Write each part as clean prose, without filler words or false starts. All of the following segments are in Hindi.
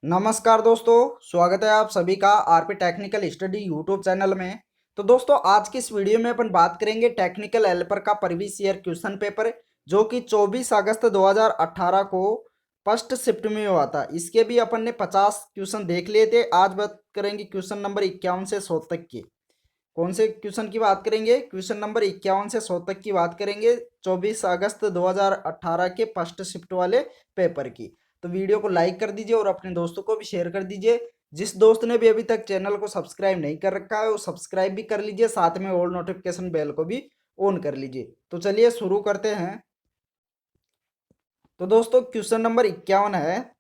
नमस्कार दोस्तों, स्वागत है आप सभी का RP technical study YouTube channel में। तो दोस्तों, आज की इस वीडियो में अपन बात करेंगे टेक्निकल हेल्पर का प्रीवियस ईयर क्वेश्चन पेपर, जो कि 24 अगस्त 2018 को फर्स्ट शिफ्ट में हुआ था। इसके भी अपन ने 50 क्वेश्चन देख लिए थे। आज बात करेंगे क्वेश्चन नंबर 51 से 100 तक की। कौन से क्वेश्चन की बात करेंगे? क्वेश्चन नंबर 51 से 100 तक की बात करेंगे 24 अगस्त 2018 के फर्स्ट शिफ्ट वाले पेपर की। तो वीडियो को लाइक कर दीजिए और अपने दोस्तों को भी शेयर कर दीजिए। जिस दोस्त ने भी अभी तक चैनल को सब्सक्राइब नहीं कर रखा है वो सब्सक्राइब भी कर लीजिए, साथ में ऑल नोटिफिकेशन बेल को भी ऑन कर लीजिए। तो चलिए शुरू करते हैं। तो दोस्तों, क्वेश्चन नंबर 51 है,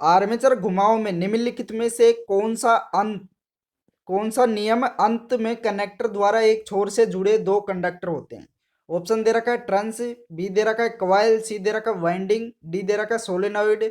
आर्मेचर घुमाव में निम्नलिखित में से कौन सा नियम अंत में कनेक्टर द्वारा एक छोर से जुड़े दो कंडक्टर होते हैं? ऑप्शन दे रखा है ट्रांस, बी दे रखा है कॉइल, सी दे रखा है वाइंडिंग, डी दे रखा है सोलेनॉइड,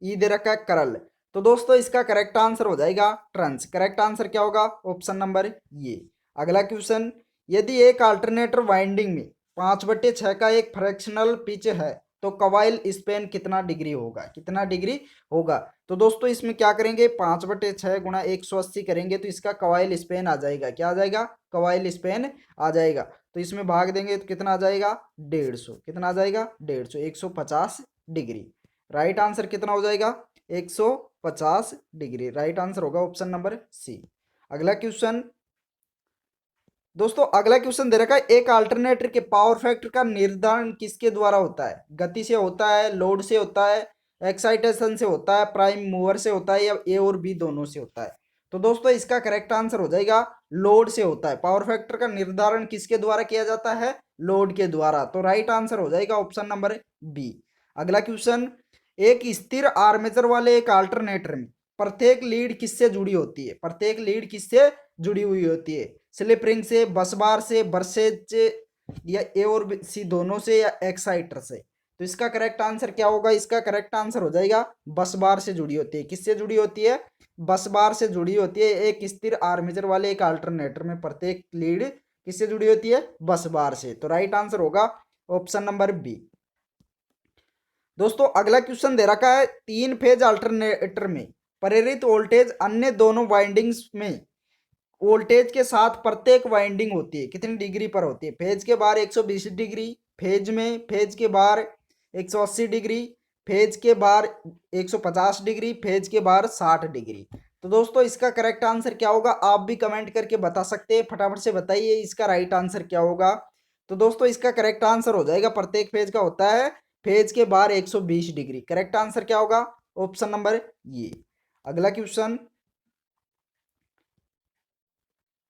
ई दे रखा है करल। तो दोस्तों, इसका करेक्ट आंसर हो जाएगा ट्रांस। करेक्ट आंसर क्या होगा? ऑप्शन नंबर ये। अगला क्वेश्चन, यदि एक अल्टरनेटर वाइंडिंग में 5/6 का एक फ्रैक्शनल पिच है तो कॉइल स्पेन कितना डिग्री होगा? कितना डिग्री होगा? तो दोस्तों, इसमें क्या करेंगे, 5/6 गुणा 180 करेंगे तो इसका कॉइल स्पेन आ जाएगा। क्या आ जाएगा? कॉइल स्पेन आ जाएगा। तो इसमें भाग देंगे तो कितना आ जाएगा? 150। कितना आ जाएगा? 150, 150 डिग्री। राइट आंसर कितना हो जाएगा? 150 डिग्री। राइट आंसर होगा ऑप्शन नंबर सी। अगला क्वेश्चन, दोस्तों अगला क्वेश्चन दे रखा है, एक अल्टरनेटर के पावर फैक्टर का निर्धारण किसके द्वारा होता है? गति से होता है, लोड से होता है, एक्साइटेशन से होता है, प्राइम मूवर से होता है, या ए और बी दोनों से होता है? तो दोस्तों, इसका करेक्ट आंसर हो जाएगा लोड से होता है। पावर फैक्टर का निर्धारण किसके द्वारा किया जाता है? लोड के द्वारा। तो राइट आंसर हो जाएगा ऑप्शन नंबर बी। अगला क्वेश्चन, एक स्थिर आर्मेचर वाले एक अल्टरनेटर में प्रत्येक लीड किससे जुड़ी होती है? प्रत्येक लीड किससे जुड़ी हुई होती है? स्लिप रिंग से, बस बार से, बरसेज से, या ए और सी दोनों से, या एक्साइटर से? तो इसका करेक्ट आंसर क्या होगा? इसका करेक्ट आंसर हो जाएगा बस बार से जुड़ी होती है। किससे जुड़ी होती है? बस बार से जुड़ी होती है। एक स्थिर आर्मेचर वाले एक अल्टरनेटर में प्रत्येक लीड किससे जुड़ी होती है? बस बार से। तो राइट आंसर होगा ऑप्शन नंबर बी। दोस्तों अगला क्वेश्चन दे रखा है, 3 फेज अल्टरनेटर में प्रेरित वोल्टेज अन्य दोनों वाइंडिंग्स में वोल्टेज के साथ प्रत्येक वाइंडिंग होती है कितनी डिग्री पर होती है? फेज के बाहर 120 डिग्री, फेज के बाहर 180 डिग्री, फेज के बाहर 150 डिग्री, फेज के बाहर 60 डिग्री। तो दोस्तों, इसका करेक्ट आंसर क्या होगा? आप भी कमेंट करके बता सकते हैं। फटाफट से बताइए इसका राइट आंसर क्या होगा। तो दोस्तों, इसका करेक्ट आंसर हो जाएगा, प्रत्येक फेज का होता है फेज के बाहर 120 डिग्री। करेक्ट आंसर क्या होगा? ऑप्शन नंबर ये। अगला क्वेश्चन,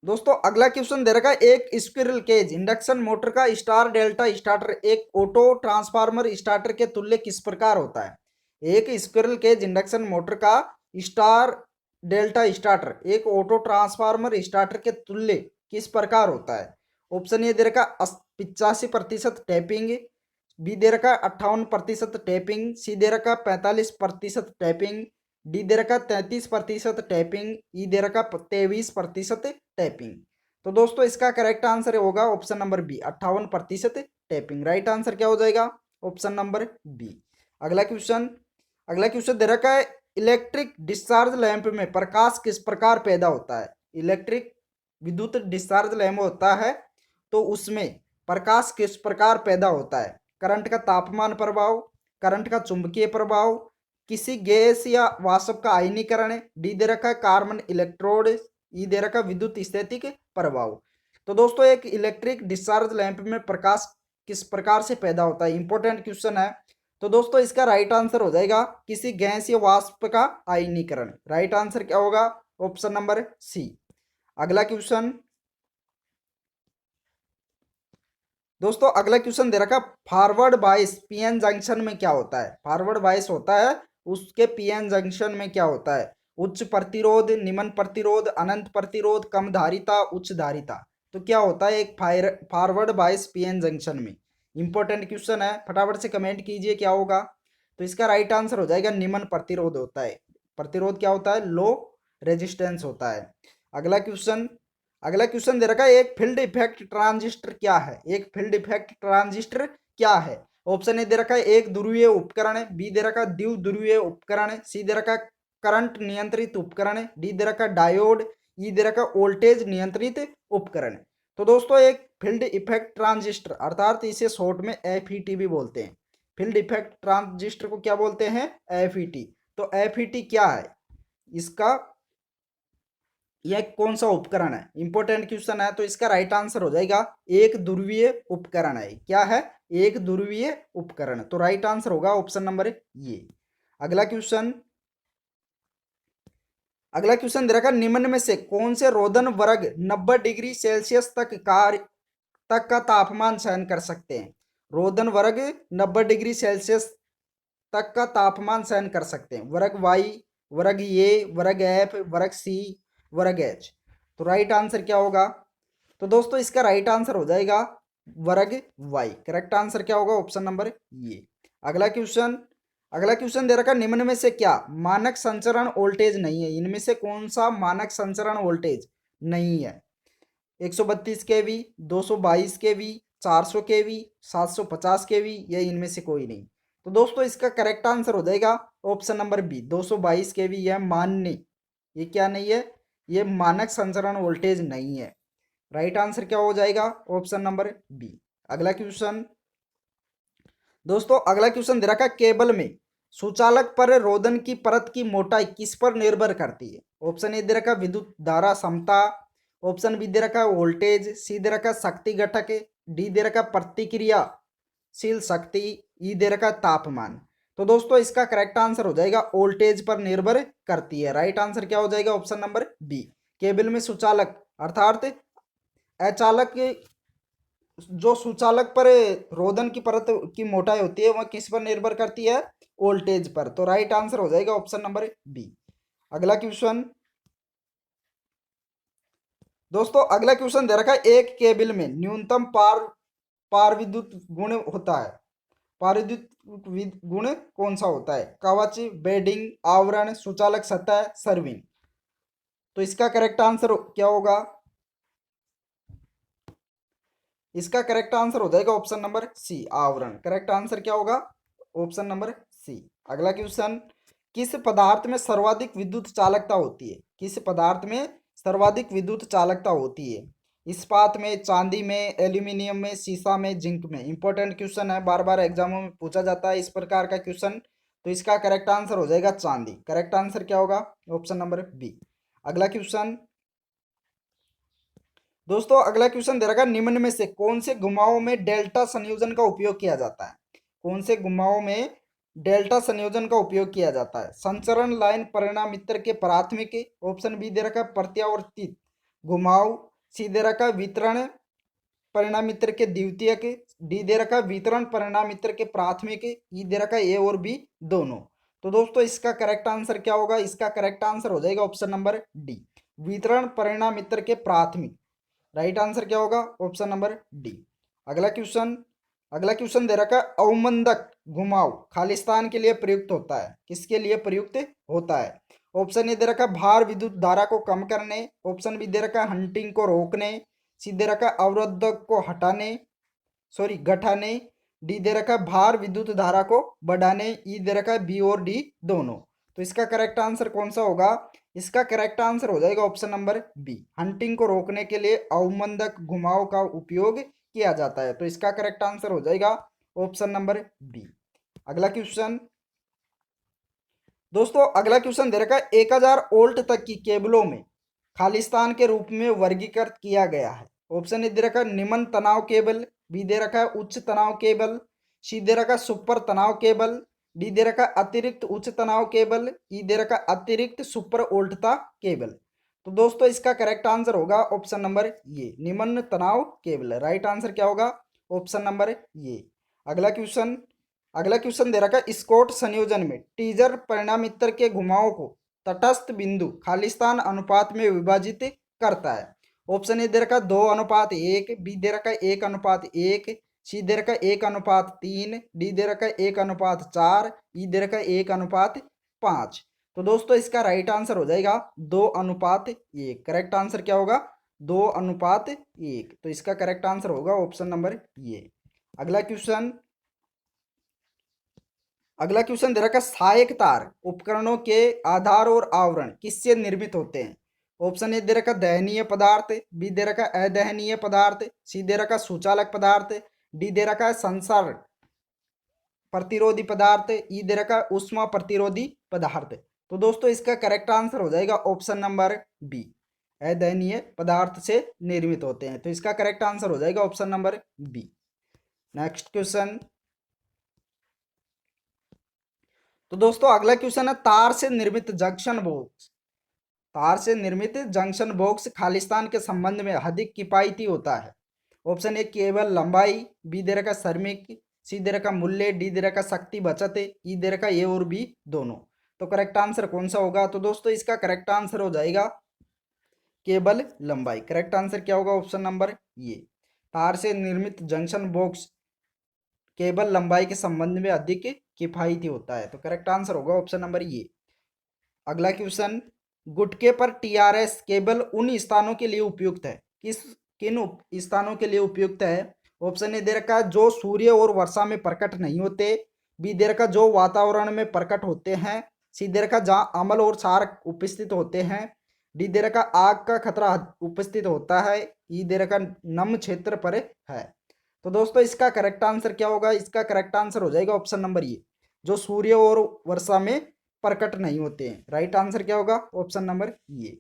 दोस्तों अगला क्वेश्चन दे रखा है, एक स्क्विरल केज इंडक्शन मोटर का स्टार डेल्टा स्टार्टर एक ऑटो ट्रांसफार्मर स्टार्टर के तुल्य किस प्रकार होता है? एक स्क्विरल केज इंडक्शन मोटर का स्टार डेल्टा स्टार्टर एक ऑटो ट्रांसफार्मर स्टार्टर के तुल्य किस प्रकार होता है? ऑप्शन ए दे रखा 85% टैपिंग, बी दे रखा 58% टैपिंग, सी दे रखा 45% टैपिंग, डी दे रखा 33% टैपिंग, ई दे रखा 23% टैपिंग। तो दोस्तों, इसका करेक्ट आंसर होगा option number B, 58% tapping. Right answer क्या हो जाएगा? Option number B. अगला क्वेश्चन, अगला क्वेश्चन दे रखा है, इलेक्ट्रिक डिस्चार्ज लैंप में प्रकाश किस प्रकार पैदा होता है? इलेक्ट्रिक विद्युत डिस्चार्ज लैंप होता है तो उसमें प्रकाश किस प्रकार पैदा होता है? करंट का तापमान प्रभाव, करंट का चुंबकीय प्रभाव, किसी गैस या वाष्प का आयनीकरण, डी दे रखा है कार्बन इलेक्ट्रोड, ई दे रखा विद्युत स्थैतिक प्रभाव। तो दोस्तों, एक इलेक्ट्रिक डिस्चार्ज लैंप में प्रकाश किस प्रकार से पैदा होता है? इंपॉर्टेंट क्वेश्चन है। तो दोस्तों, इसका राइट आंसर हो जाएगा किसी गैस या वाष्प का आयनीकरण। राइट आंसर क्या होगा? Option number C. अगला क्वेश्चन, दोस्तों अगला क्वेश्चन दे रखा, फॉरवर्ड बायस पीएन जंक्शन में क्या होता है? फॉरवर्ड बायस होता है, उसके पीएन जंक्शन में क्या होता है? उच्च प्रतिरोध, निम्न प्रतिरोध, अनंत प्रतिरोध, कम धारिता, उच्च धारिता। तो क्या होता है एक फॉरवर्ड बायस पीएन जंक्शन में? इंपॉर्टेंट क्वेश्चन है, फटाफट से कमेंट कीजिए क्या होगा। तो इसका राइट आंसर हो जाएगा निम्न प्रतिरोध होता है। प्रतिरोध क्या होता है? लो रेजिस्टेंस होता है। अगला क्वेश्चन, अगला क्वेश्चन दे रखा है, एक फील्ड इफेक्ट ट्रांजिस्टर क्या है? एक फील्ड इफेक्ट ट्रांजिस्टर क्या है? ऑप्शन ए दे रखा है एक ध्रुवीय उपकरण है, बी दे रखा है द्विध्रुवीय उपकरण है, सी दे रखा है करंट नियंत्रित उपकरण है, डी दे रखा है डायोड, ई दे रखा है वोल्टेज नियंत्रित उपकरण है। तो दोस्तों एक फील्ड इफेक्ट ट्रांजिस्टर अर्थात इसे शॉर्ट में एफईटी भी बोलते हैं। फील्ड इफेक्ट ट्रांजिस्टर को क्या बोलते हैं? एफईटी। तो एफईटी क्या है इसका, यह कौन सा उपकरण है? इंपॉर्टेंट क्वेश्चन है। तो इसका राइट आंसर हो जाएगा एक ध्रुवीय उपकरण है। क्या है? एक ध्रुवीय उपकरण। तो राइट आंसर होगा ऑप्शन नंबर ये। अगला क्वेश्चन दे रखा निम्न में से कौन से रोधन वर्ग 90 डिग्री सेल्सियस तक का तापमान सहन कर सकते हैं? रोधन वर्ग 90 डिग्री सेल्सियस तक का तापमान सहन कर सकते हैं। वर्ग वाई, वर्ग ए, वर्ग एफ, वर्ग सी, वर्ग एच। तो राइट आंसर क्या होगा? तो दोस्तों इसका राइट आंसर हो जाएगा वर्ग वाई। करेक्ट आंसर क्या होगा? ऑप्शन नंबर ये। अगला क्वेश्चन दे रखा निम्न में से क्या मानक संचरण वोल्टेज नहीं है? इनमें से कौन सा मानक संचरण वोल्टेज नहीं है? 132 केवी, 222 केवी, 400 केवी, 750 केवी, या इनमें से कोई नहीं। तो दोस्तों इसका करेक्ट आंसर हो जाएगा ऑप्शन नंबर बी 222 केवी। यह मान्य, ये क्या नहीं है? ये मानक संचरण वोल्टेज नहीं है। राइट आंसर क्या हो जाएगा? Option number B. अगला क्वेश्चन दोस्तों अगला क्वेश्चन दे रखा केबल में सुचालक पर रोधन की परत की मोटाई किस पर निर्भर करती है? ऑप्शन ए दे रखा विद्युत धारा समता, ऑप्शन बी दे रखा वोल्टेज, सी दे रखा शक्ति घटक, डी दे रखा प्रतिक्रियाशील शक्ति, ई दे रखा तापमान। तो दोस्तों इसका करेक्ट आंसर हो जाएगा वोल्टेज पर निर्भर करती है। राइट आंसर क्या हो जाएगा? Option number B. केबल में सुचालक अर्थात अचालक जो सुचालक पर रोधन की परत की मोटाई होती है वह किस पर निर्भर करती है? वोल्टेज पर। तो राइट आंसर हो जाएगा ऑप्शन नंबर बी। अगला क्वेश्चन दोस्तों अगला क्वेश्चन दे रखा है एक केबल में न्यूनतम पार विद्युत गुण होता है। पार विद्युत गुण कौन सा होता है? कवच, बेडिंग, आवरण, सुचालक सतह, सर्विंग। तो इसका करेक्ट आंसर क्या होगा? इसका करेक्ट आंसर हो जाएगा ऑप्शन नंबर सी आवरण। करेक्ट आंसर क्या होगा? Option number C. अगला क्वेश्चन किस पदार्थ में सर्वाधिक विद्युत चालकता होती है? किस पदार्थ में सर्वाधिक विद्युत चालकता होती है? इस्पात में, चांदी में, एल्यूमिनियम में, शीशा में, जिंक में। इंपॉर्टेंट क्वेश्चन है, बार बार एग्जामों में पूछा जाता है इस प्रकार का क्वेश्चन। तो इसका करेक्ट आंसर हो जाएगा चांदी। करेक्ट आंसर क्या होगा? Option number B. अगला क्वेश्चन दोस्तों अगला क्वेश्चन दे रखा निम्न में से कौन से घुमावों में डेल्टा संयोजन का उपयोग किया जाता है? कौन से घुमावों में डेल्टा संयोजन का उपयोग किया जाता है? संचरण लाइन परिणामित्र के प्राथमिक, ऑप्शन बी दे रखा प्रत्यावर्तित घुमाव, सी दे रखा वितरण परिणामित्र के द्वितीयक, डी दे रखा वितरण परिणामित्र के प्राथमिक, ई दे रखा ए और बी दोनों। तो दोस्तों इसका करेक्ट आंसर क्या होगा? इसका करेक्ट आंसर हो जाएगा ऑप्शन नंबर डी वितरण परिणामित्र के प्राथमिक। राइट आंसर क्या होगा? Option number D. अगला क्वेश्चन दे रखा है अवमंदक घुमाव खालिस्तान के लिए प्रयुक्त होता है। किसके लिए प्रयुक्त होता है? ऑप्शन ए दे रखा भार विद्युत धारा को कम करने, ऑप्शन बी दे रखा हंटिंग को रोकने, सी दे रखा अवरोधक को घटाने, डी दे रखा भार विद्युत धारा को बढ़ाने, ई दे रखा बी और डी दोनों। तो इसका करेक्ट आंसर कौन सा होगा? इसका करेक्ट आंसर हो जाएगा ऑप्शन नंबर बी हंटिंग को रोकने के लिए अवमंदक घुमाव का उपयोग किया जाता है। तो इसका करेक्ट आंसर हो जाएगा ऑप्शन नंबर बी। अगला क्वेश्चन दोस्तों अगला क्वेश्चन दे रखा है 1000 वोल्ट तक की केबलों में खालिस्तान के रूप में वर्गीकृत किया गया है। ऑप्शन ए दे रखा है निम्न तनाव केबल, बी दे रखा है उच्च तनाव केबल, सी दे रखा है सुपर तनाव केबल, डी दे रखा अतिरिक्त उच्च तनाव केबल, ई दे रखा अतिरिक्त सुपर वोल्टता केबल। तो दोस्तों इसका करेक्ट आंसर होगा ऑप्शन नंबर ये निम्न तनाव केबल। राइट आंसर क्या होगा? ऑप्शन नंबर ये। अगला क्वेश्चन दे रखा स्कॉट संयोजन में टीजर परिणामित्र के घुमावों को तटस्थ बिंदु खालिस्तान अनुपात में विभाजित करता है। ऑप्शन ए दे रखा 2:1, बी दे रखा 1:1, सी दे रखा 1:3, डी दे रखा 1:4, ई दे रखा 1:5। तो दोस्तों इसका राइट आंसर हो जाएगा 2:1। करेक्ट आंसर क्या होगा? 2:1। तो इसका करेक्ट आंसर होगा ऑप्शन नंबर ये। अगला क्वेश्चन अगला क्वेश्चन दे रखा है सहायक तार उपकरणों के आधार और आवरण किससे निर्मित होते हैं। ऑप्शन ए दे रखा दहनीय पदार्थ, बी दे रखा अदहनीय पदार्थ, सी दे रखा सुचालक पदार्थ, डी दे रखा है संसर प्रतिरोधी पदार्थ, ई दे रखा है ऊष्मा प्रतिरोधी पदार्थ। तो दोस्तों इसका करेक्ट आंसर हो जाएगा ऑप्शन नंबर बी, अदहनीय पदार्थ से निर्मित होते हैं। तो इसका करेक्ट आंसर हो जाएगा option number B. Next question. तो दोस्तों अगला क्वेश्चन है तार से निर्मित जंक्शन बॉक्स, तार से निर्मित जंक्शन बॉक्स खालिस्तान के संबंध में अधिक किफायती होता है। ऑप्शन ए केवल लंबाई, बी दे रखा श्रमिक, सी दे रखा मूल्य, डी दे रखा शक्ति बचत, ई दे रखा ए और बी दोनों। तो करेक्ट आंसर कौन सा होगा। तो दोस्तों इसका करेक्ट आंसर हो जाएगा केवल लंबाई। करेक्ट आंसर क्या होगा ऑप्शन नंबर ये, तार से निर्मित जंक्शन बॉक्स केवल लंबाई के संबंध में अधिक किफायती होता है। तो करेक्ट आंसर होगा ऑप्शन नंबर ये। अगला क्वेश्चन, गुटके पर टीआरएस केवल उन स्थानों के लिए उपयुक्त है, किन स्थानों के लिए उपयुक्त है। ऑप्शन ए दे रखा है जो सूर्य और वर्षा में प्रकट नहीं होते, बी दे रखा जो वातावरण में प्रकट होते हैं, सी दे रखा जहां अम्ल और क्षार उपस्थित होते हैं, डी दे रखा आग का खतरा उपस्थित होता है, ई दे रखा नम क्षेत्र पर है। तो दोस्तों इसका करेक्ट आंसर क्या होगा। इसका करेक्ट आंसर हो जाएगा ऑप्शन नंबर ये, जो सूर्य और वर्षा में प्रकट नहीं होते हैं। राइट आंसर क्या होगा ऑप्शन नंबर ये।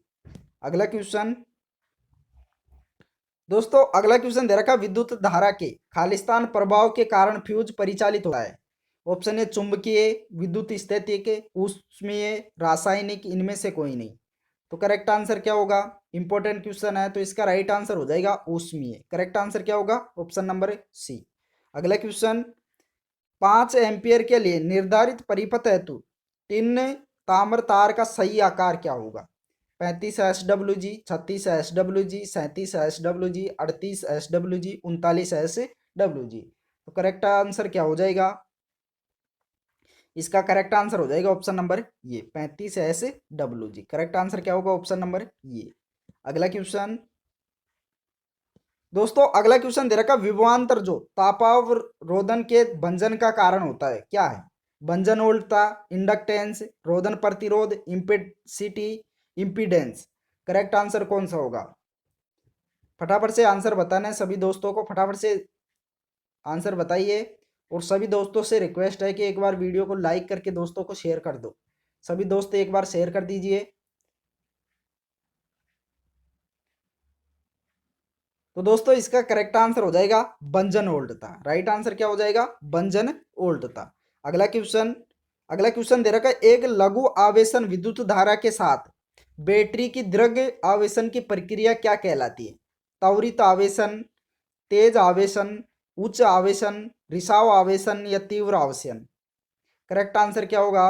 अगला क्वेश्चन। दोस्तों अगला क्वेश्चन दे रखा विद्युत धारा के खालिस्तान प्रभाव के कारण फ्यूज परिचालित होता है। ऑप्शन ए चुंबकीय, विद्युत स्थैतिक, ऊष्मीय, रासायनिक, इनमें से कोई नहीं। तो करेक्ट आंसर क्या होगा। इंपॉर्टेंट क्वेश्चन है तो इसका राइट आंसर हो जाएगा ऊष्मीय। करेक्ट आंसर क्या होगा ऑप्शन नंबर सी। अगला क्वेश्चन, 5 एम्पियर के लिए निर्धारित परिपथ हेतु तीन ताम्र तार का सही आकार क्या होगा। 35 SWG, 36 SWG, 37 SWG, 38 SWG, 39 SWG। तो करेक्ट आंसर क्या हो जाएगा। इसका करेक्ट आंसर हो जाएगा ऑप्शन नंबर ये 35 SWG। करेक्ट आंसर क्या होगा ऑप्शन नंबर ये। अगला क्वेश्चन। दोस्तों अगला क्वेश्चन दे रखा विभवांतर जो तापावरोधन के भंजन का कारण होता है क्या है। भंजन वोल्टता, इंडक्टेंस, रोधन प्रतिरोध, इम्पेसिटी, इम्पीडेंस। करेक्ट आंसर कौन सा होगा। फटाफट से आंसर बताना है सभी दोस्तों को, फटाफट से आंसर बताइए। और सभी दोस्तों से रिक्वेस्ट है कि एक बार वीडियो को लाइक करके दोस्तों को शेयर कर दो। सभी दोस्त एक बार शेयर कर दीजिए। तो दोस्तों इसका करेक्ट आंसर हो जाएगा बंजन वोल्टता। राइट आंसर क्या हो जाएगा बंजन वोल्टता। अगला क्वेश्चन। अगला क्वेश्चन दे रखा है एक लघु आवेशन विद्युत धारा के साथ बैटरी की दृढ़ आवेशन की प्रक्रिया क्या कहलाती है। त्वरित आवेशन, तेज आवेशन, उच्च आवेशन, रिसाव आवेशन या तीव्र आवेशन। करेक्ट आंसर क्या होगा।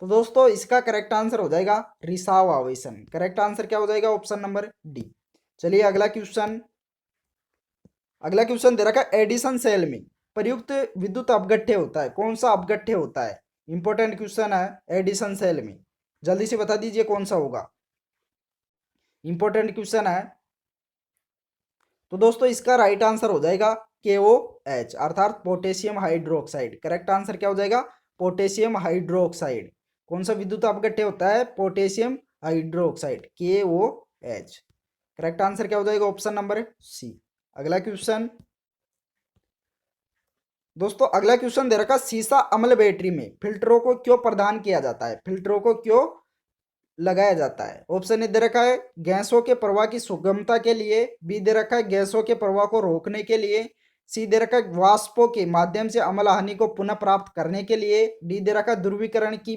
तो दोस्तों इसका करेक्ट आंसर हो जाएगा रिसाव आवेशन। करेक्ट आंसर क्या हो जाएगा ऑप्शन नंबर डी। चलिए अगला क्वेश्चन। अगला क्वेश्चन दे रखा है एडिशन सेल में प्रयुक्त विद्युत अपघट्य होता है, कौन सा अपघट्य होता है। इंपॉर्टेंट क्वेश्चन है एडिशन सेल में, जल्दी से बता दीजिए कौन सा होगा। इंपॉर्टेंट क्वेश्चन है। तो दोस्तों इसका राइट आंसर हो जाएगा KOH अर्थात पोटेशियम हाइड्रोक्साइड। करेक्ट आंसर क्या हो जाएगा पोटेशियम हाइड्रोक्साइड। कौन सा विद्युत अपघट्य होता है potassium hydroxide KOH। Correct answer क्या हो जाएगा ऑप्शन नंबर सी। अगला क्वेश्चन। दोस्तों अगला क्वेश्चन दे रखा सीसा अम्ल बैटरी में फिल्टरों को क्यों प्रदान किया जाता है, फिल्टरों को क्यों लगाया जाता है। ऑप्शन ए दे रखा है गैसों के प्रवाह की सुगमता के लिए, बी दे रखा है गैसों के प्रवाह को रोकने के लिए, सी दे रखा है वाष्पों के माध्यम से अम्ल हानि को पुनः प्राप्त करने के लिए, डी दे रखा है ध्रुवीकरण की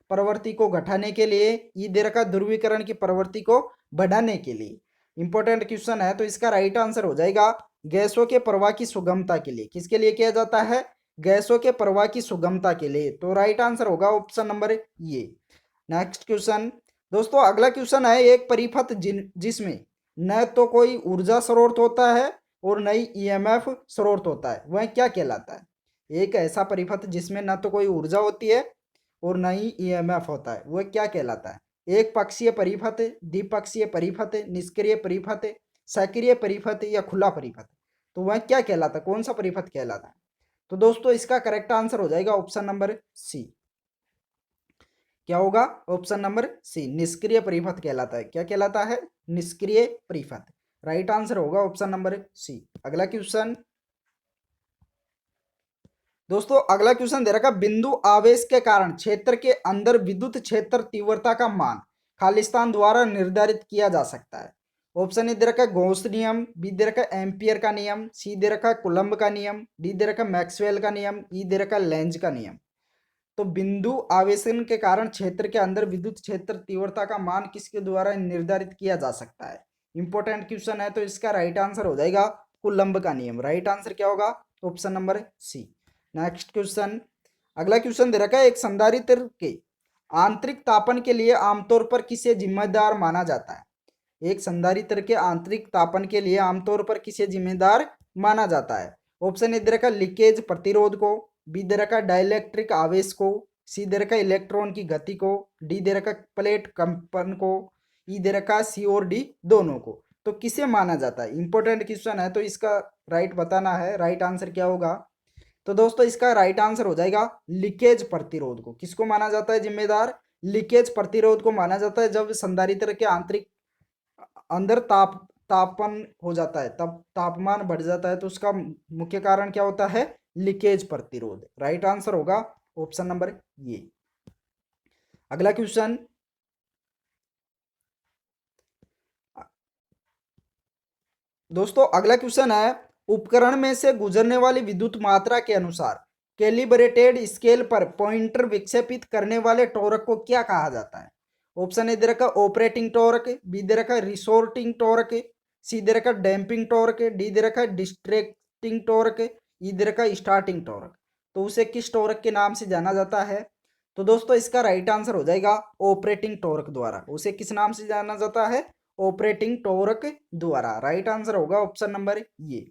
प्रवृत्ति को घटाने के लिए, ई दे रखा है ध्रुवीकरण की प्रवृत्ति को बढ़ाने के लिए। इंपॉर्टेंट क्वेश्चन है तो इसका राइट आंसर हो जाएगा गैसों के प्रवाह की सुगमता के लिए। किसके लिए किया जाता है गैसों के प्रवाह की सुगमता के लिए। तो राइट आंसर होगा ऑप्शन नंबर ये। Next question. दोस्तों अगला क्वेश्चन है एक परिपथ जिसमें न तो कोई ऊर्जा स्रोत होता है और न ही EMF स्रोत होता है, वह क्या कहलाता है। एक ऐसा परिपथ जिसमें न तो कोई ऊर्जा होती है और न ही EMF होता है, वह क्या कहलाता है। एक पक्षीय परिपथ, द्विपक्षीय परिपथ, निष्क्रिय परिपथ, सक्रिय परिपथ या खुला परिपथ। तो वह क्या कहलाता है, कौन सा परिपथ कहलाता है। तो दोस्तों इसका करेक्ट आंसर हो जाएगा ऑप्शन नंबर सी। क्या होगा? ऑप्शन नंबर सी, निष्क्रिय परिपथ कहलाता है। क्या कहलाता है? निष्क्रिय परिपथ। राइट आंसर होगा ऑप्शन नंबर सी। अगला क्वेश्चन दोस्तों, अगला क्वेश्चन दे रखा, बिंदु आवेश के कारण क्षेत्र के अंदर विद्युत क्षेत्र तीव्रता का मान खालिस्तान द्वारा निर्धारित किया जा सकता है। ऑप्शन ए दे रखा है गॉस नियम, बी दे रखा है एम्पियर का नियम, सी दे रखा है कूलम्ब का नियम, डी दे रखा है मैक्सवेल का नियम, ई दे रखा है लेंज का नियम। तो बिंदु आवेशन के कारण क्षेत्र के अंदर विद्युत क्षेत्र तीव्रता का मान किसके द्वारा निर्धारित किया जा सकता है? इंपॉर्टेंट क्वेश्चन है, तो इसका राइट आंसर हो जाएगा कूलम्ब का नियम। राइट आंसर क्या होगा? Option number C. Next question, अगला क्वेश्चन दे रखा है, एक संधारित्र के आंतरिक तापन के लिए आमतौर पर किसे जिम्मेदार माना जाता है? एक संधारित्र के आंतरिक तापन के लिए आमतौर पर किसे जिम्मेदार माना जाता है? ऑप्शन ए दे रखा लीकेज प्रतिरोध को, बी दे रखा डाइलेक्ट्रिक आवेश को, सी दे रखा इलेक्ट्रॉन की गति को, डी दे रखा प्लेट कंपन को, ई दे रखा सी और डी दोनों को। तो किसे माना जाता है? इंपॉर्टेंट क्वेश्चन है, तो इसका राइट बताना है। राइट आंसर क्या होगा? तो दोस्तों इसका राइट आंसर हो जाएगा लीकेज प्रतिरोध को। किसको माना जाता है जिम्मेदार? लीकेज प्रतिरोध को माना जाता है। जब संधारित्र के आंतरिक अंदर तापन हो जाता है, तब तापमान बढ़ जाता है, तो उसका मुख्य कारण क्या होता है? लीकेज प्रतिरोध। राइट आंसर होगा ऑप्शन नंबर ये। अगला क्वेश्चन दोस्तों, अगला क्वेश्चन है, उपकरण में से गुजरने वाली विद्युत मात्रा के अनुसार कैलिब्रेटेड स्केल पर पॉइंटर विक्षेपित करने वाले टॉर्क को क्या कहा जाता है? ऑप्शन ए दे रखा ऑपरेटिंग टॉर्क, बी दे रखा रिसोर्टिंग टॉर्क, सी दे रखा डैम्पिंग टॉर्क, डी दे रखा डिस्ट्रैक्टिंग टॉर्क, ई दे रखा स्टार्टिंग टॉर्क। तो उसे किस टॉर्क के नाम से जाना जाता है? तो दोस्तों इसका राइट आंसर हो जाएगा ऑपरेटिंग टॉर्क द्वारा। उसे किस नाम से जाना जाता है? ऑपरेटिंग टॉर्क द्वारा। राइट आंसर होगा ऑप्शन नंबर ये।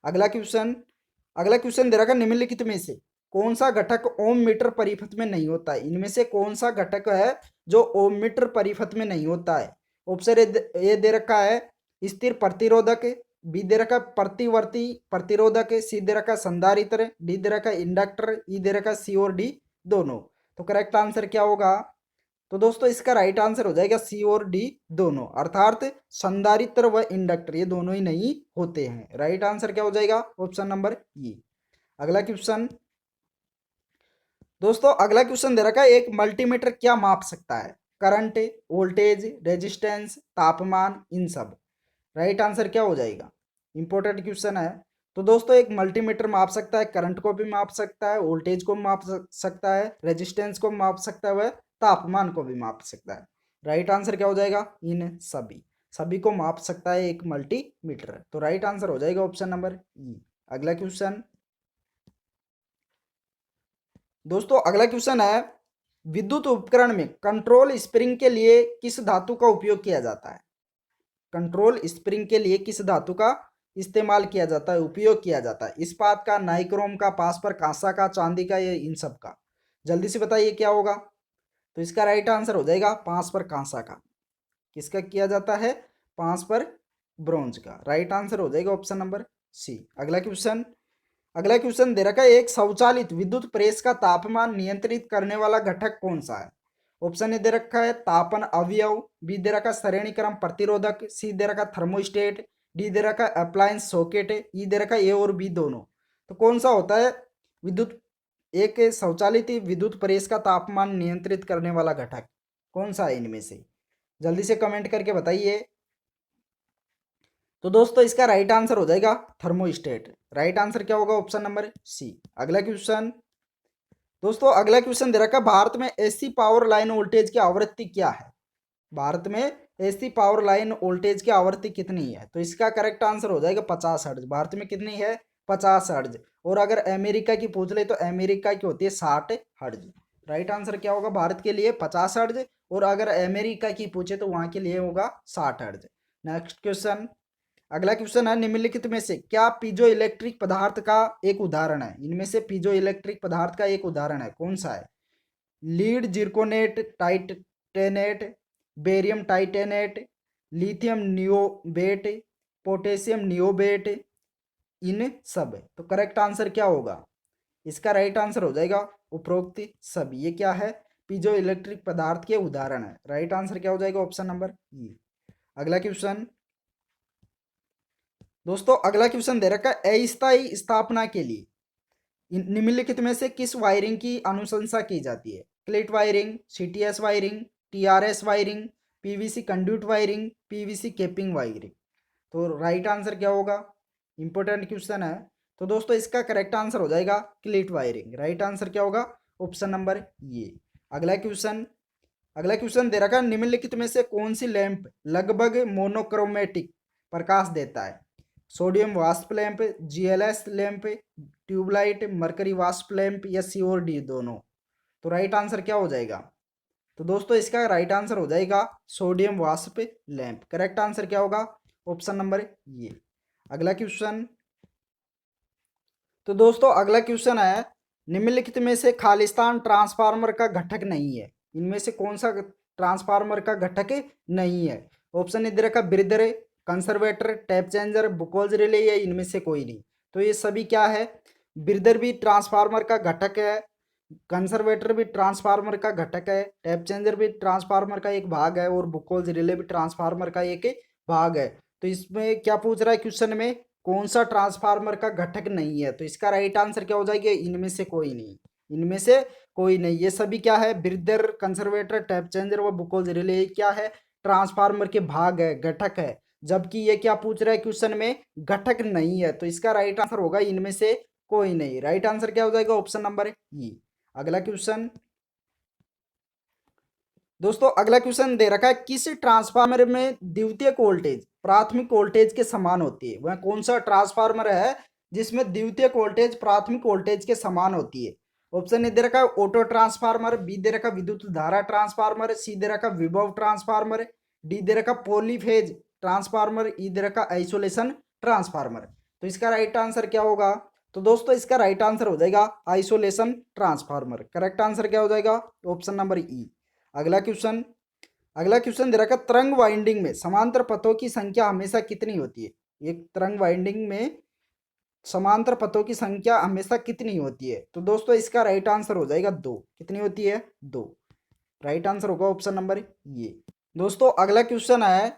अगला क्वेश्चन दे रखा, निम्नलिखित में से कौन सा घटक ओम मीटर परिपथ में नहीं होता है? इनमें से कौन सा घटक है जो ओम मीटर परिपथ में नहीं होता है? ऑप्शन ए दे रखा है स्थिर प्रतिरोधक, बी दे रखा प्रतिवर्ती प्रतिरोधक, सी दे रखा संधारित्र, डी दे रखा इंडक्टर, ई दे रखा सी और डी दोनों। तो करेक्ट आंसर क्या होगा? तो दोस्तों इसका राइट आंसर हो जाएगा सी और डी दोनों, अर्थात संधारित्र व इंडक्टर ये दोनों ही नहीं होते हैं। राइट आंसर क्या हो जाएगा? ऑप्शन नंबर ये। अगला क्वेश्चन दोस्तों, अगला क्वेश्चन दे रखा है, एक मल्टीमीटर क्या माप सकता है? करंट, वोल्टेज, रेजिस्टेंस, तापमान, इन सब। राइट आंसर क्या हो जाएगा? इंपॉर्टेंट क्वेश्चन है। तो दोस्तों एक मल्टीमीटर माप सकता है, करंट को भी माप सकता है, वोल्टेज को माप सकता है, रेजिस्टेंस को माप सकता है, वह तापमान को भी माप सकता है। राइट आंसर क्या हो जाएगा? इन सभी सभी को माप सकता है एक मल्टीमीटर। तो राइट आंसर हो जाएगा ऑप्शन नंबर ई। अगला क्वेश्चन दोस्तों, अगला क्वेश्चन है, विद्युत उपकरण में कंट्रोल स्प्रिंग के लिए किस धातु का उपयोग किया जाता है? कंट्रोल स्प्रिंग के लिए किस धातु का इस्तेमाल किया जाता है, उपयोग किया जाता है? इस्पात का, नाइक्रोम का, पासपर कांसा का, चांदी का, या इन सब का? जल्दी से बताइए क्या होगा? तो इसका राइट आंसर हो जाएगा पासपर कांसा का। किसका किया जाता है? पासपर ब्रॉन्ज का। राइट आंसर हो जाएगा ऑप्शन नंबर सी। अगला क्वेश्चन दे रखा है, एक स्वचालित विद्युत प्रेस का तापमान नियंत्रित करने वाला घटक कौन सा है? ऑप्शन ए दे रखा है तापन अवयव, बी दे रखा श्रेणी क्रम प्रतिरोधक, सी दे रखा थर्मोस्टेट, डी दे रखा अप्लायंस सॉकेट, ई दे रखा ए और बी दोनों। तो कौन सा होता है विद्युत एक स्वचालित विद्युत प्रेस का तापमान नियंत्रित करने वाला घटक? कौन सा है इनमें से? जल्दी से कमेंट करके बताइए। तो दोस्तों इसका राइट आंसर हो जाएगा थर्मोस्टेट। राइट आंसर क्या होगा? Option number C. अगला क्वेश्चन दोस्तों, अगला क्वेश्चन दे रखा है, भारत में एसी पावर लाइन वोल्टेज की आवृत्ति क्या है? भारत में एसी पावर लाइन वोल्टेज की आवृत्ति कितनी है? तो इसका करेक्ट आंसर हो जाएगा 50 हर्ट्ज। भारत में कितनी है? 50 हर्ट्ज। और अगर अमेरिका की पूछ ले तो अमेरिका की होती है 60 हर्ट्ज। राइट आंसर क्या होगा? भारत के लिए 50 हर्ट्ज, और अगर अमेरिका की पूछे तो वहां के लिए होगा 60 हर्ट्ज। नेक्स्ट क्वेश्चन, अगला क्वेश्चन है, निम्नलिखित में से क्या पीजो इलेक्ट्रिक पदार्थ का एक उदाहरण है? इनमें से पीजो इलेक्ट्रिक पदार्थ का एक उदाहरण है, कौन सा है? Lead zirconate titanate, barium titanate, lithium niobate, potassium niobate, इन सब। तो करेक्ट आंसर क्या होगा? इसका राइट आंसर हो जाएगा उपरोक्त सभी। ये क्या है? पीजो इलेक्ट्रिक पदार्थ के उदाहरण है। राइट आंसर क्या हो जाएगा? ऑप्शन नंबर ई। अगला क्वेश्चन दोस्तों, अगला क्वेश्चन दे रखा है, अस्थायी स्थापना के लिए निम्नलिखित में से किस वायरिंग की अनुशंसा की जाती है? Cleat wiring, CTS wiring, TRS wiring, PVC conduit wiring, PVC capping wiring. तो राइट आंसर क्या होगा? इंपॉर्टेंट क्वेश्चन है। तो दोस्तों इसका करेक्ट आंसर हो जाएगा क्लिट वायरिंग। राइट आंसर क्या होगा? ऑप्शन नंबर ये। अगला क्वेश्चन, अगला क्वेश्चन दे रखा है, निम्नलिखित में से कौन सी लैंप लगभग मोनोक्रोमेटिक प्रकाश देता है? सोडियम वास्प lamp, GLS lamp, tubelight, mercury वास्प लैंप या सी और डी दोनों। तो राइट आंसर क्या हो जाएगा? तो दोस्तों इसका राइट आंसर हो जाएगा सोडियम वास्प लैंप। करेक्ट आंसर क्या होगा? ऑप्शन नंबर ये। अगला क्वेश्चन, तो दोस्तों अगला क्वेश्चन है, निम्नलिखित में से खालिस्तान ट्रांसफार्मर का घटक नहीं है। इनमें से कौन सा ट्रांसफार्मर का घटक नहीं है? ऑप्शन ए दे रखा, breather, कंसर्वेटर, tap changer, Buchholz relay या इनमें से कोई नहीं। तो ये सभी क्या है? ब्रिदर भी ट्रांसफार्मर का घटक है, कंसर्वेटर भी ट्रांसफार्मर का घटक है, टैप चेंजर भी ट्रांसफार्मर का एक भाग है और बुकोल्स रिले भी ट्रांसफार्मर का एक भाग है। तो इसमें क्या पूछ रहा है क्वेश्चन में? कौन सा ट्रांसफार्मर का घटक नहीं है? तो इसका राइट आंसर क्या हो जाएगा? इनमें से कोई नहीं। इनमें से कोई नहीं। ये सभी क्या है? ब्रिदर, कंसर्वेटर, टैप चेंजर व बुकोल्स रिले क्या है? ट्रांसफार्मर के भाग है, घटक है। जबकि ये क्या पूछ रहा है क्वेश्चन में? घटक नहीं है। तो इसका राइट आंसर होगा इनमें से कोई नहीं। राइट आंसर क्या हो जाएगा? ऑप्शन नंबर ई। अगला क्वेश्चन दोस्तों, अगला क्वेश्चन दे रखा है, किस ट्रांसफार्मर में द्वितीयक वोल्टेज प्राथमिक वोल्टेज के समान होती है? वह कौन सा ट्रांसफार्मर है जिसमें द्वितीयक वोल्टेज प्राथमिक वोल्टेज के समान होती है? ऑप्शन ए दे रखा है ऑटो ट्रांसफार्मर, बी दे रखा विद्युत धारा ट्रांसफार्मर, सी दे रखा विभव ट्रांसफार्मर, डी दे रखा पॉलीफेज ट्रांसफार्मर, ई दे रखा आइसोलेशन ट्रांसफार्मर। तो इसका राइट आंसर क्या होगा? तो दोस्तों इसका राइट आंसर हो जाएगा आइसोलेशन ट्रांसफार्मर। करेक्ट आंसर क्या हो जाएगा? ऑप्शन नंबर ई। अगला क्वेश्चन, अगला क्वेश्चन दे रखा है, तरंग वाइंडिंग में समांतर पथों की संख्या हमेशा कितनी होती है? एक तरंग वाइंडिंग में समांतर पथों की संख्या हमेशा कितनी होती है? तो दोस्तों इसका राइट आंसर हो जाएगा दो। कितनी होती है? दो। राइट आंसर होगा ऑप्शन नंबर ये। दोस्तों अगला क्वेश्चन है,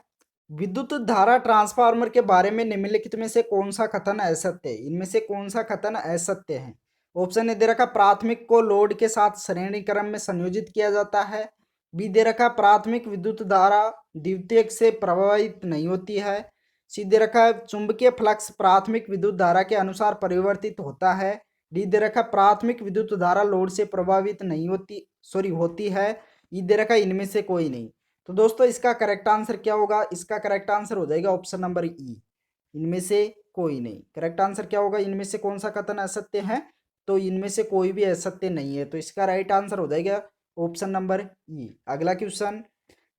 विद्युत धारा ट्रांसफार्मर के बारे में निम्नलिखित में से कौन सा कथन असत्य है? इनमें से कौन सा कथन असत्य है? ऑप्शन ए दे रखा, प्राथमिक को लोड के साथ श्रेणी क्रम में संयोजित किया जाता है, बी दे रखा, प्राथमिक विद्युत धारा द्वितीयक से प्रभावित नहीं होती है, सी दे रखा है, चुंबकीय फ्लक्स प्राथमिक विद्युत धारा के अनुसार परिवर्तित होता है, डी दे रखा, प्राथमिक विद्युत धारा लोड से प्रभावित नहीं होती होती है, ई दे रखा, इनमें से कोई नहीं। तो दोस्तों इसका करेक्ट आंसर क्या होगा? इसका करेक्ट आंसर हो जाएगा ऑप्शन नंबर ई, इनमें से कोई नहीं। करेक्ट आंसर क्या होगा? इनमें से कौन सा कथन असत्य है? तो इनमें से कोई भी असत्य नहीं है। तो इसका राइट आंसर हो जाएगा ऑप्शन नंबर ई। अगला क्वेश्चन,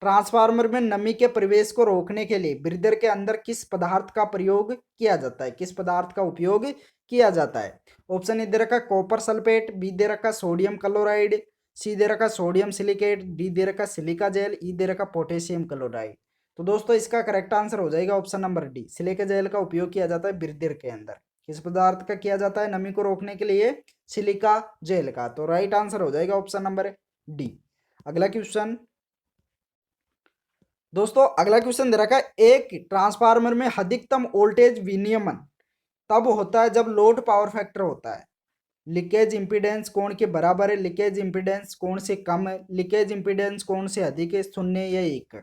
ट्रांसफार्मर में नमी के प्रवेश को रोकने के लिए ब्रीदर के अंदर किस पदार्थ का प्रयोग किया जाता है? किस पदार्थ का उपयोग किया जाता है? ऑप्शन ए दे रखा कॉपर सल्फेट, बी दे रखा सोडियम क्लोराइड, सी दे रखा सोडियम सिलिकेट, डी दे रखा सिलिका जेल, ई दे रखा पोटेशियम क्लोराइड। तो दोस्तों इसका करेक्ट आंसर हो जाएगा option number D, silica gel का उपयोग किया जाता है ब्रीदर के अंदर। किस पदार्थ का किया जाता है नमी को रोकने के लिए? सिलिका जेल का। तो राइट आंसर हो जाएगा ऑप्शन नंबर डी। अगला क्वेश्चन दोस्तों, अगला क्वेश्चन दे रखा है, एक ट्रांसफार्मर में अधिकतम वोल्टेज विनियमन तब होता है जब लोड पावर फैक्टर होता है। लीकेज इंपीडेंस कोण के बराबर है, लीकेज इंपीडेंस कोण से कम है, लीकेज इंपीडेंस कोण से अधिक है, शून्य या एक।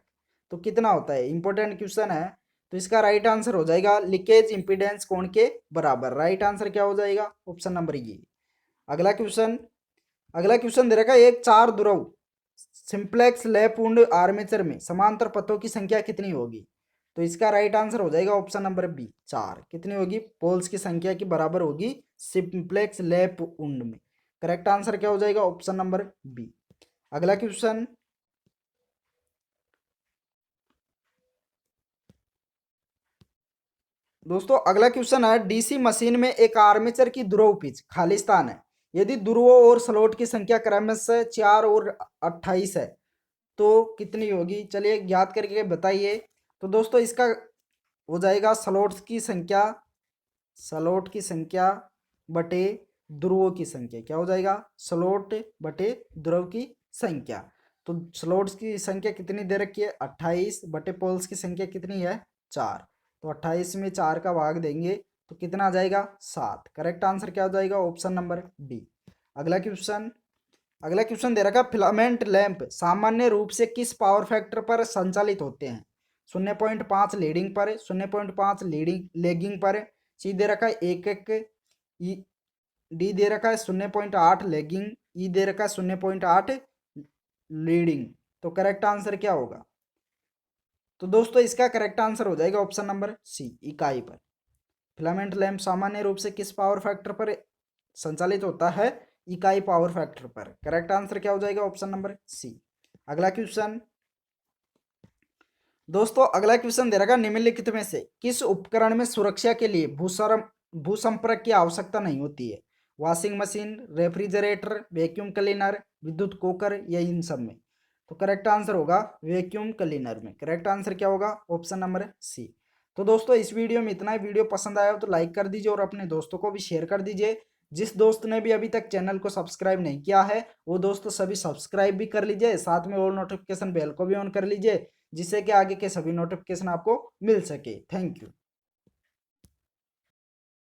तो कितना होता है? इंपॉर्टेंट क्वेश्चन है। तो इसका राइट आंसर हो जाएगा लीकेज इंपीडेंस कोण के बराबर। राइट आंसर क्या हो जाएगा? ऑप्शन नंबर ये। अगला क्वेश्चन, अगला क्वेश्चन दे रखा है, एक चार ध्रुव सिंप्लेक्स लैप वुंड आर्मेचर में समांतर पथों की संख्या कितनी होगी? तो इसका राइट आंसर हो जाएगा ऑप्शन नंबर बी, चार। कितनी होगी? पोल्स की संख्या की बराबर होगी सिंप्लेक्स लैप वुंड में। करेक्ट आंसर क्या हो जाएगा? Option number B. अगला क्वेश्चन, दोस्तों अगला क्वेश्चन है, डीसी मशीन में एक आर्मेचर की ध्रुव पिच खालिस्तान है, यदि ध्रुवों और स्लॉट की संख्या क्रमशः 4 और 28 है तो कितनी होगी? चलिए ज्ञात करके बताइए। तो दोस्तों इसका हो जाएगा स्लॉट्स की संख्या, स्लॉट की संख्या बटे ध्रुवों की संख्या। क्या हो जाएगा? स्लॉट बटे ध्रुव की संख्या। तो स्लॉट्स की संख्या कितनी दे रखी है? 28 बटे पोल्स की संख्या कितनी है? 4। तो 28 में 4 का भाग देंगे तो कितना आ जाएगा? 7। करेक्ट आंसर क्या हो जाएगा? Option number D. अगला क्वेश्चन दे रखा, फिलामेंट लैंप सामान्य रूप से किस पावर फैक्टर पर संचालित होते हैं? 0.5 लीडिंग पर, 0.5 लीडिंग लेगिंग पर, सी दे रखा है 1 ई, डी दे रखा है 0.8 लेगिंग, ई दे रखा है 0.8 लीडिंग। तो करेक्ट आंसर क्या होगा? तो दोस्तों इसका करेक्ट आंसर हो जाएगा ऑप्शन नंबर सी, इकाई पर। फिलामेंट लैंप सामान्य रूप से किस पावर फैक्टर पर संचालित होता है? इकाई पावर फैक्टर पर। करेक्ट आंसर क्या हो जाएगा? Option number C. अगला क्वेश्चन दोस्तों, अगला क्वेश्चन दे रखा, निम्नलिखित में से किस उपकरण में सुरक्षा के लिए भूसंपर्क की आवश्यकता नहीं होती है? Washing machine, refrigerator, vacuum cleaner, विद्युत कुकर या इन सब में? तो करेक्ट आंसर होगा वैक्यूम क्लीनर में। करेक्ट आंसर क्या होगा? Option number C. तो दोस्तों इस वीडियो में इतना ही। वीडियो पसंद आया हो तो लाइक कर दीजिए और अपने दोस्तों को भी शेयर कर दीजिए। जिस दोस्त ने भी अभी तक चैनल को सब्सक्राइब नहीं किया है वो दोस्तों सभी सब्सक्राइब भी कर लीजिए, साथ में ऑल नोटिफिकेशन बेल को भी ऑन कर लीजिए, जिससे कि आगे के सभी नोटिफिकेशन आपको मिल सके। Thank you.